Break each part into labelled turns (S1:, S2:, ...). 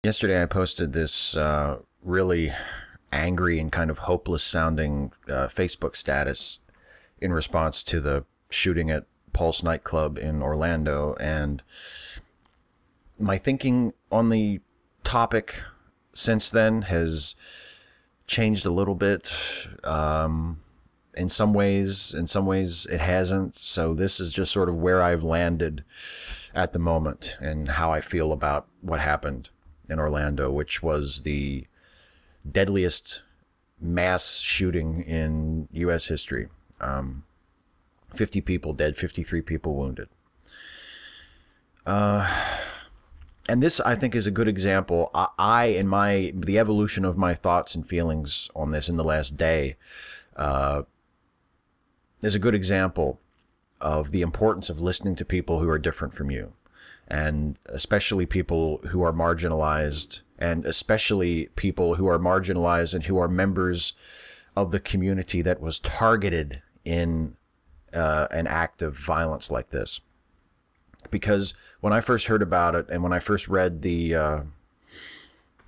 S1: Yesterday I posted this really angry and kind of hopeless sounding Facebook status in response to the shooting at Pulse nightclub in Orlando, and my thinking on the topic since then has changed a little bit. In some ways it hasn't. So this is just sort of where I've landed at the moment and how I feel about what happened in Orlando, which was the deadliest mass shooting in U.S. history. 50 people dead, 53 people wounded. And this, I think, is a good example. The evolution of my thoughts and feelings on this in the last day is a good example of the importance of listening to people who are different from you, and especially people who are marginalized, and who are members of the community that was targeted in an act of violence like this. Because when I first heard about it, and when I first read the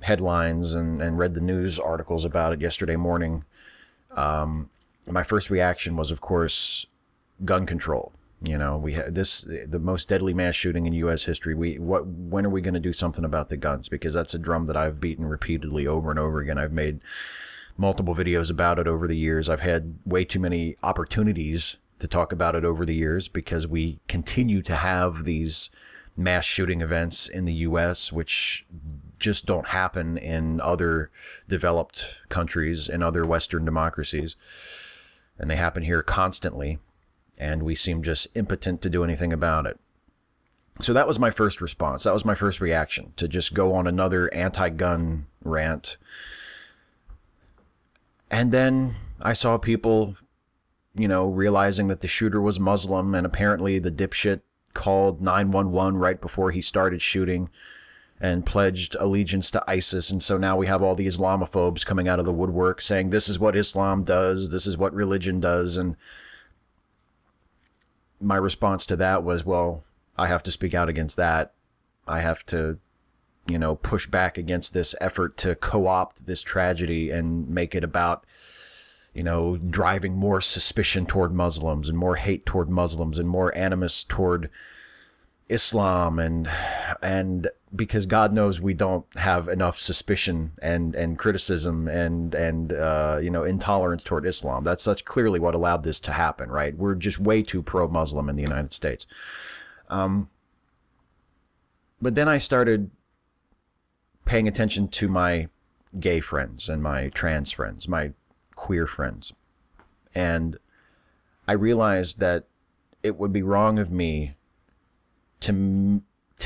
S1: headlines and read the news articles about it yesterday morning, my first reaction was, of course, gun control. You know, we had the most deadly mass shooting in U.S. history. When are we going to do something about the guns? Because that's a drum that I've beaten repeatedly over and over again. I've made multiple videos about it over the years. I've had way too many opportunities to talk about it over the years, because we continue to have these mass shooting events in the U.S., which just don't happen in other developed countries and other Western democracies. And they happen here constantly, and we seem just impotent to do anything about it. So that was my first response. That was my first reaction, to just go on another anti-gun rant. And then I saw people, realizing that the shooter was Muslim, and apparently the dipshit called 911 right before he started shooting and pledged allegiance to ISIS. And so now we have all the Islamophobes coming out of the woodwork saying this is what Islam does, this is what religion does. And my response to that was, well, I have to speak out against that. I have to, push back against this effort to co-opt this tragedy and make it about, driving more suspicion toward Muslims and more hate toward Muslims and more animus toward Islam, and because God knows we don't have enough suspicion and criticism and intolerance toward Islam. That's clearly what allowed this to happen, right? We're just way too pro-Muslim in the United States. But then I started paying attention to my gay friends and my trans friends, my queer friends, and I realized that it would be wrong of me to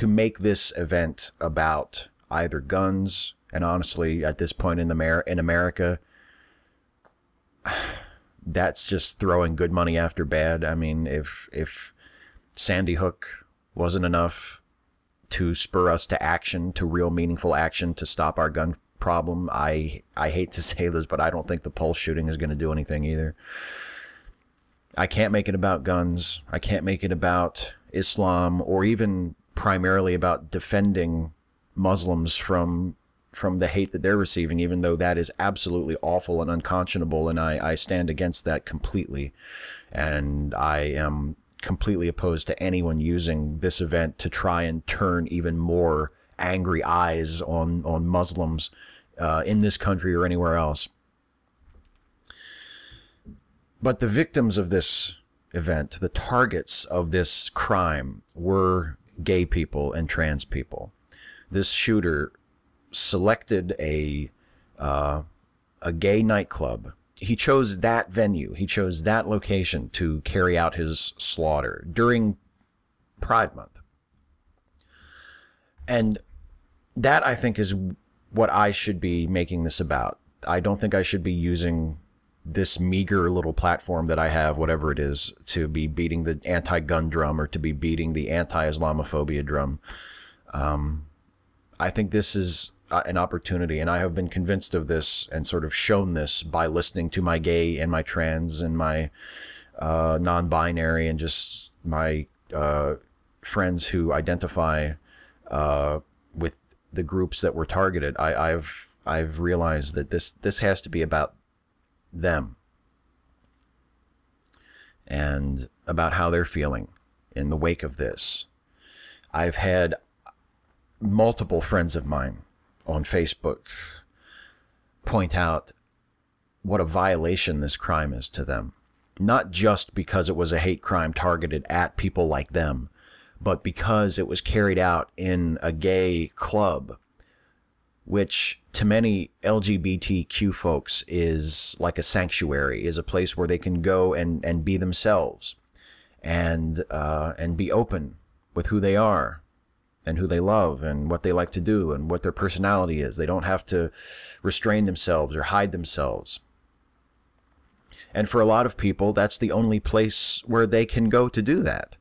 S1: make this event about either guns. And honestly, at this point in America, that's just throwing good money after bad. I mean, if Sandy Hook wasn't enough to spur us to action, to real meaningful action to stop our gun problem, I hate to say this, but I don't think the Pulse shooting is going to do anything either. I can't make it about guns. I can't make it about Islam, or even primarily about defending Muslims from the hate that they're receiving, even though that is absolutely awful and unconscionable, and I stand against that completely. And I am completely opposed to anyone using this event to try and turn even more angry eyes on Muslims in this country or anywhere else. But the victims of this event, the targets of this crime, were gay people and trans people. This shooter selected a gay nightclub. He chose that venue. He chose that location to carry out his slaughter during Pride Month. And that, I think, is what I should be making this about. I don't think I should be using this meager little platform that I have, whatever it is, to be beating the anti-gun drum or to be beating the anti-Islamophobia drum. I think this is an opportunity, and I have been convinced of this and sort of shown this by listening to my gay and my trans and my non-binary and just my friends who identify with the groups that were targeted, I've realized that this has to be about them and about how they're feeling in the wake of this. I've had multiple friends of mine on Facebook point out what a violation this crime is to them. Not just because it was a hate crime targeted at people like them, but because it was carried out in a gay club, which to many LGBTQ folks is like a sanctuary, is a place where they can go and be themselves and be open with who they are and who they love and what they like to do and what their personality is. They don't have to restrain themselves or hide themselves. And for a lot of people, that's the only place where they can go to do that.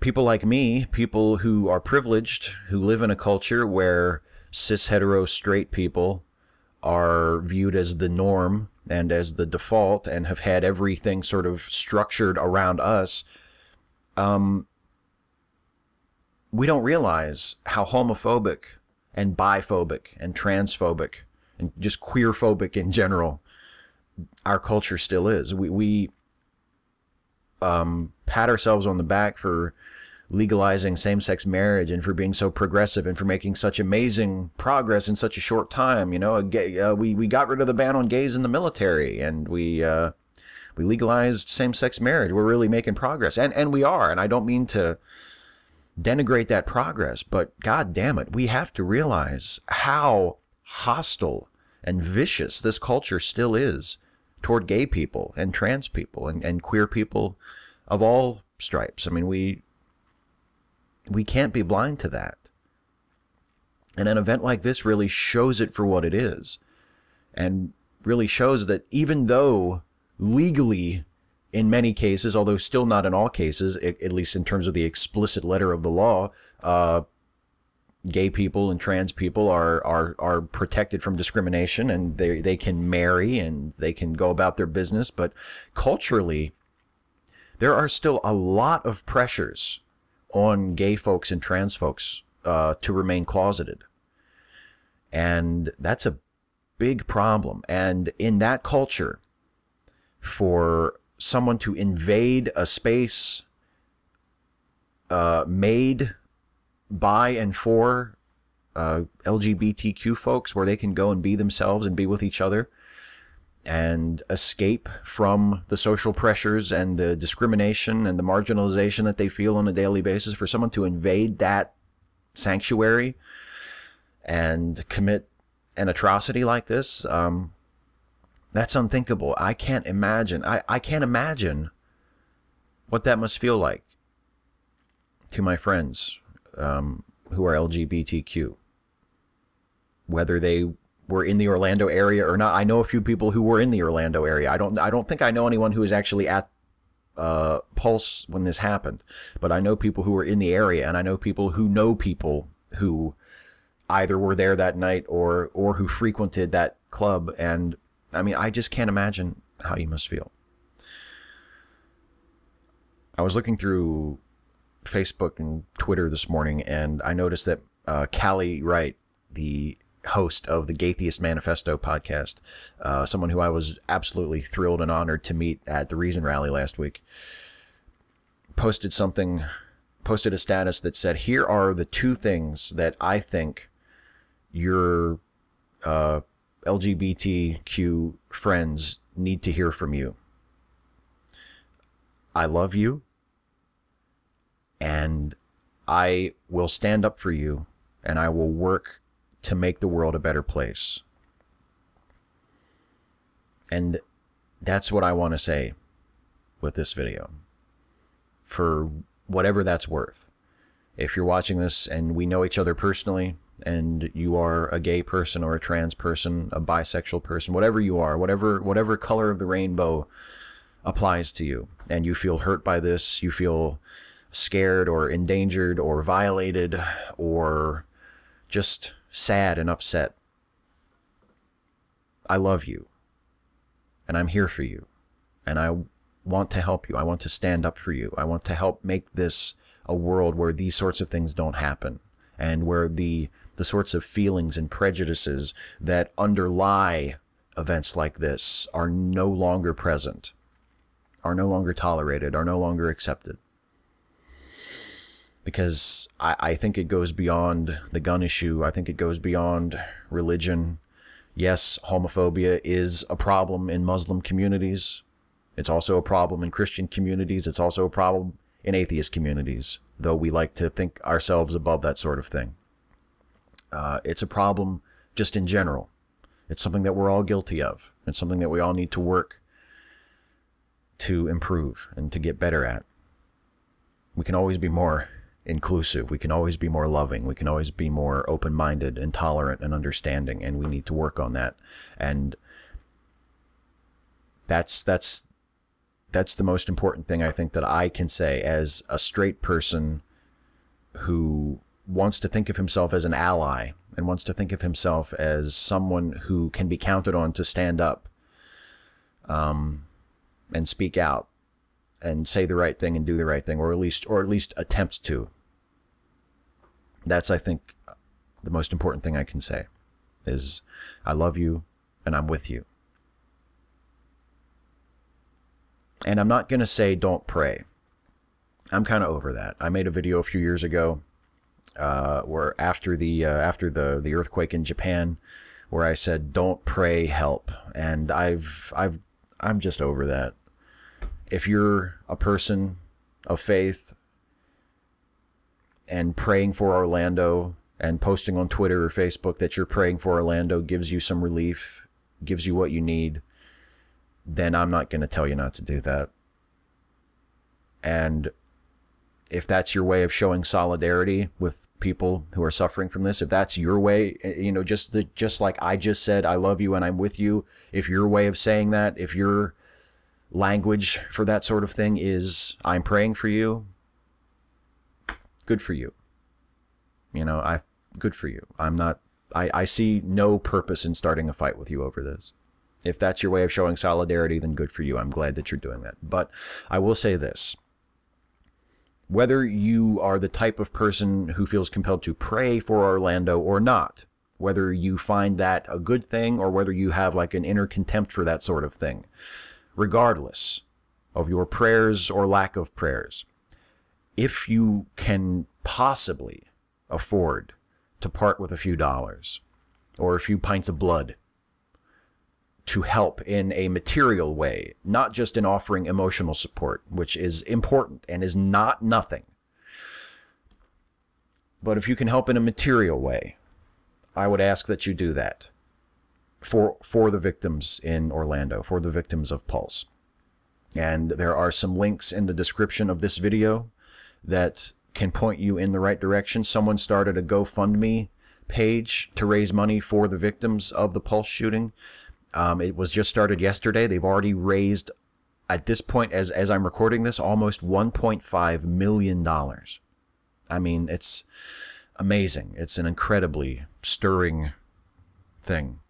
S1: People like me, people who are privileged, who live in a culture where cis hetero straight people are viewed as the norm and as the default and have had everything sort of structured around us, we don't realize how homophobic and biphobic and transphobic and just queerphobic in general our culture still is. We pat ourselves on the back for legalizing same-sex marriage and for being so progressive and for making such amazing progress in such a short time. You know, we got rid of the ban on gays in the military, and we legalized same-sex marriage. We're really making progress, and we are. And I don't mean to denigrate that progress, but God damn it, we have to realize how hostile and vicious this culture still is toward gay people and trans people and queer people of all stripes. I mean, we can't be blind to that. And an event like this really shows it for what it is, and really shows that even though legally, in many cases, although still not in all cases, at least in terms of the explicit letter of the law, gay people and trans people are protected from discrimination, and they can marry and they can go about their business. But culturally, there are still a lot of pressures on gay folks and trans folks to remain closeted. And that's a big problem. And in that culture, for someone to invade a space made by and for LGBTQ folks, where they can go and be themselves and be with each other and escape from the social pressures and the discrimination and the marginalization that they feel on a daily basis, for someone to invade that sanctuary and commit an atrocity like this, that's unthinkable. I can't imagine. I can't imagine what that must feel like to my friends who are LGBTQ, whether they were in the Orlando area or not. I know a few people who were in the Orlando area. I don't think I know anyone who was actually at Pulse when this happened, but I know people who were in the area, and I know people who either were there that night or who frequented that club. And I mean, I just can't imagine how you must feel. I was looking through Facebook and Twitter this morning, and I noticed that Callie Wright, the host of the Gaytheist Manifesto podcast, someone who I was absolutely thrilled and honored to meet at the Reason Rally last week, posted a status that said, here are the two things that I think your LGBTQ friends need to hear from you. I love you, and I will stand up for you, and I will work to make the world a better place. And that's what I want to say with this video, for whatever that's worth. If you're watching this and we know each other personally, and you are a gay person or a trans person, a bisexual person, whatever you are, whatever color of the rainbow applies to you, and you feel hurt by this, you feel scared or endangered or violated or just sad and upset, I love you, and I'm here for you, and I want to help you. I want to stand up for you. I want to help make this a world where these sorts of things don't happen, and where the the sorts of feelings and prejudices that underlie events like this are no longer present, are no longer tolerated, are no longer accepted. Because I think it goes beyond the gun issue. I think it goes beyond religion. Yes, homophobia is a problem in Muslim communities. It's also a problem in Christian communities. It's also a problem in atheist communities, though we like to think ourselves above that sort of thing. It's a problem just in general. It's something that we're all guilty of. It's something that we all need to work to improve and to get better at. We can always be more inclusive. We can always be more loving. We can always be more open-minded and tolerant and understanding, and we need to work on that. And that's the most important thing I think that I can say as a straight person who wants to think of himself as an ally and wants to think of himself as someone who can be counted on to stand up and speak out and say the right thing and do the right thing, or at least attempt to. That's, I think, the most important thing I can say is I love you and I'm with you. And I'm not going to say don't pray. I'm kind of over that. I made a video a few years ago where after the earthquake in Japan, where I said don't pray, help. And I'm just over that. If you're a person of faith and praying for Orlando and posting on Twitter or Facebook that you're praying for Orlando gives you some relief, gives you what you need, then I'm not going to tell you not to do that. And if that's your way of showing solidarity with people who are suffering from this, if that's your way, you know, just like I just said, I love you and I'm with you. If your way of saying that, if your language for that sort of thing is I'm praying for you, good for you. You know, good for you. I see no purpose in starting a fight with you over this. If that's your way of showing solidarity, then good for you. I'm glad that you're doing that. But I will say this. Whether you are the type of person who feels compelled to pray for Orlando or not, whether you find that a good thing or whether you have like an inner contempt for that sort of thing, regardless of your prayers or lack of prayers, if you can possibly afford to part with a few dollars or a few pints of blood to help in a material way, not just in offering emotional support, which is important and is not nothing. But if you can help in a material way, I would ask that you do that for the victims in Orlando, for the victims of Pulse. And there are some links in the description of this video that can point you in the right direction. Someone started a GoFundMe page to raise money for the victims of the Pulse shooting. It was just started yesterday. They've already raised, at this point, as I'm recording this, almost $1.5 million. I mean, it's amazing. It's an incredibly stirring thing.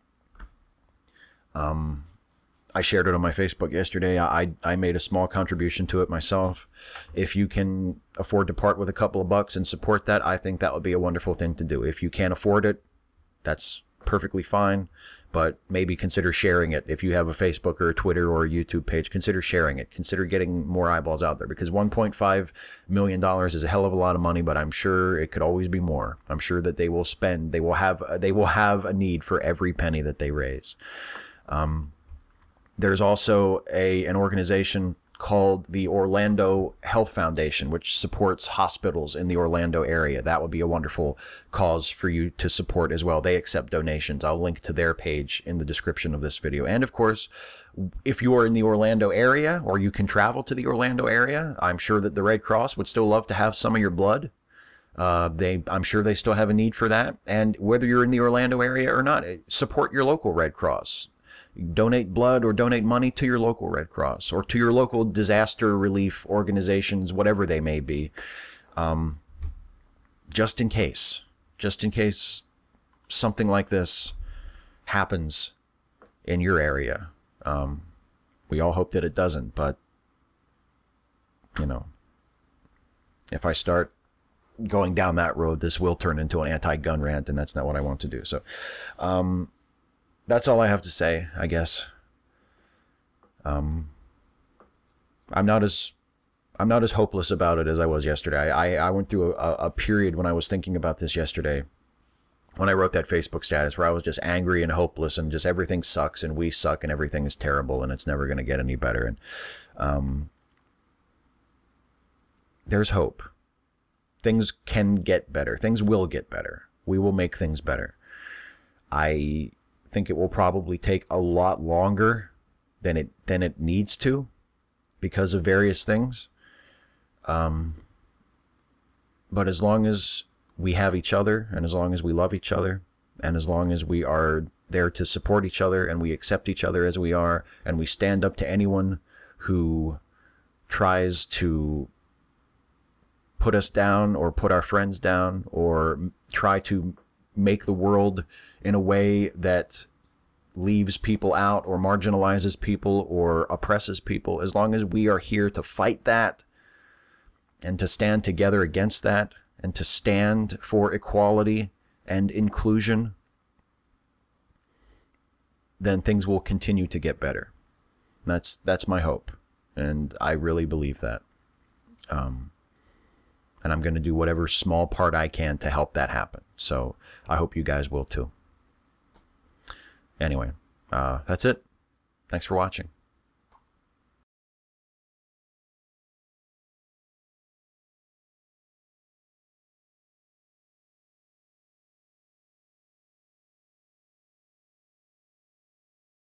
S1: I shared it on my Facebook yesterday. I made a small contribution to it myself. If you can afford to part with a couple of bucks and support that, I think that would be a wonderful thing to do. If you can't afford it, that's perfectly fine, but maybe consider sharing it. If you have a Facebook or a Twitter or a YouTube page, consider sharing it. Consider getting more eyeballs out there, because $1.5 million is a hell of a lot of money, but I'm sure it could always be more. I'm sure that they will have a need for every penny that they raise. There's also an organization called the Orlando Health Foundation, which supports hospitals in the Orlando area. That would be a wonderful cause for you to support as well. They accept donations. I'll link to their page in the description of this video. And of course, if you are in the Orlando area or you can travel to the Orlando area, I'm sure that the Red Cross would still love to have some of your blood. I'm sure they still have a need for that. And whether you're in the Orlando area or not, support your local Red Cross. Donate blood or donate money to your local Red Cross or to your local disaster relief organizations, whatever they may be, just in case something like this happens in your area. We all hope that it doesn't, but, you know, if I start going down that road, this will turn into an anti-gun rant, and that's not what I want to do. So that's all I have to say, I guess. I'm not as hopeless about it as I was yesterday. I went through a period when I was thinking about this yesterday, when I wrote that Facebook status, where I was just angry and hopeless and just everything sucks and we suck and everything is terrible and it's never going to get any better. And there's hope. Things can get better. Things will get better. We will make things better. I think it will probably take a lot longer than it needs to because of various things. But as long as we have each other, and as long as we love each other, and as long as we are there to support each other, and we accept each other as we are, and we stand up to anyone who tries to put us down or put our friends down or try to make the world in a way that leaves people out or marginalizes people or oppresses people, as long as we are here to fight that and to stand together against that, and to stand for equality and inclusion, then things will continue to get better. That's my hope, and I really believe that. And I'm going to do whatever small part I can to help that happen. So I hope you guys will too. Anyway, that's it. Thanks for watching.